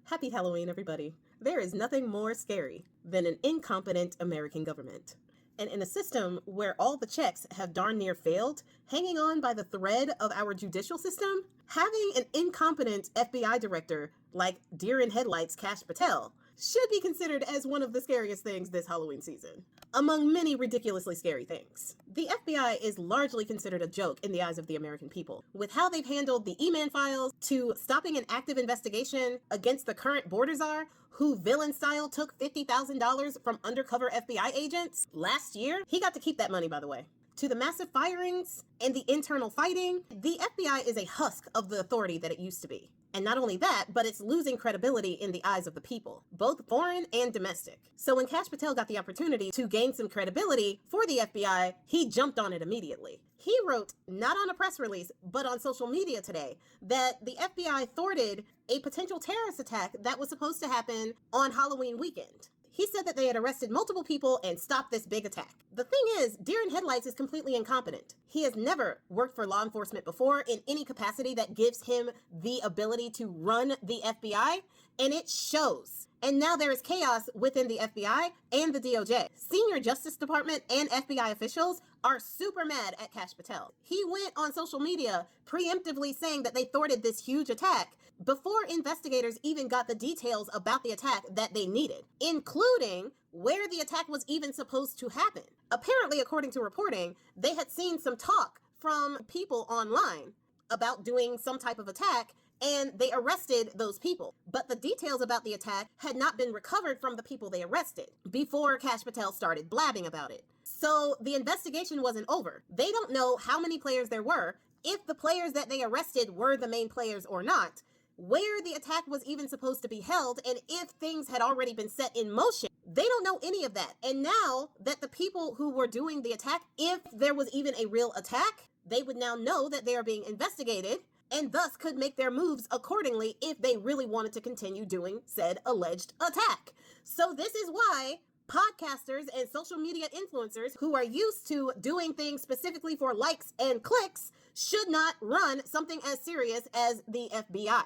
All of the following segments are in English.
Happy Halloween, everybody. There is nothing more scary than an incompetent American government. And in a system where all the checks have darn near failed, hanging on by the thread of our judicial system, having an incompetent FBI director like deer in headlights Kash Patel should be considered as one of the scariest things this Halloween season, among many ridiculously scary things. The FBI is largely considered a joke in the eyes of the American people, with how they've handled the E-Man files to stopping an active investigation against the current border czar, who villain-style took $50,000 from undercover FBI agents last year. He got to keep that money, by the way. To the massive firings and the internal fighting, the FBI is a husk of the authority that it used to be. And not only that, but it's losing credibility in the eyes of the people, both foreign and domestic. So when Kash Patel got the opportunity to gain some credibility for the FBI, he jumped on it immediately. He wrote, not on a press release, but on social media today, that the FBI thwarted a potential terrorist attack that was supposed to happen on Halloween weekend. He said that they had arrested multiple people and stopped this big attack. The thing is, Deer in Headlights is completely incompetent. He has never worked for law enforcement before in any capacity that gives him the ability to run the FBI, and it shows. And now there is chaos within the FBI and the DOJ. Senior Justice Department and FBI officials are super mad at Kash Patel. He went on social media preemptively saying that they thwarted this huge attack before investigators even got the details about the attack that they needed, including where the attack was even supposed to happen. Apparently, according to reporting, they had seen some talk from people online about doing some type of attack, and they arrested those people. But the details about the attack had not been recovered from the people they arrested before Kash Patel started blabbing about it. So the investigation wasn't over. They don't know how many players there were, if the players that they arrested were the main players or not, where the attack was even supposed to be held, and if things had already been set in motion. They don't know any of that. And now that the people who were doing the attack, if there was even a real attack, they would now know that they are being investigated and thus could make their moves accordingly if they really wanted to continue doing said alleged attack. So this is why podcasters and social media influencers who are used to doing things specifically for likes and clicks should not run something as serious as the FBI.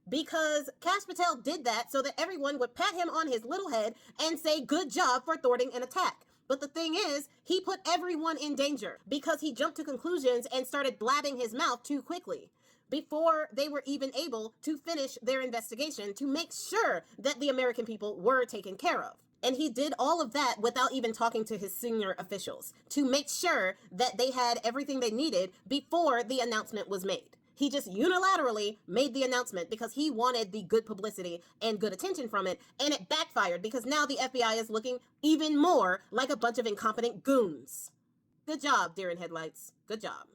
Because Kash Patel did that so that everyone would pat him on his little head and say good job for thwarting an attack. But the thing is, he put everyone in danger because he jumped to conclusions and started blabbing his mouth too quickly before they were even able to finish their investigation to make sure that the American people were taken care of. And he did all of that without even talking to his senior officials to make sure that they had everything they needed before the announcement was made. He just unilaterally made the announcement because he wanted the good publicity and good attention from it, and it backfired because now the FBI is looking even more like a bunch of incompetent goons. Good job, Deer in Headlights. Good job.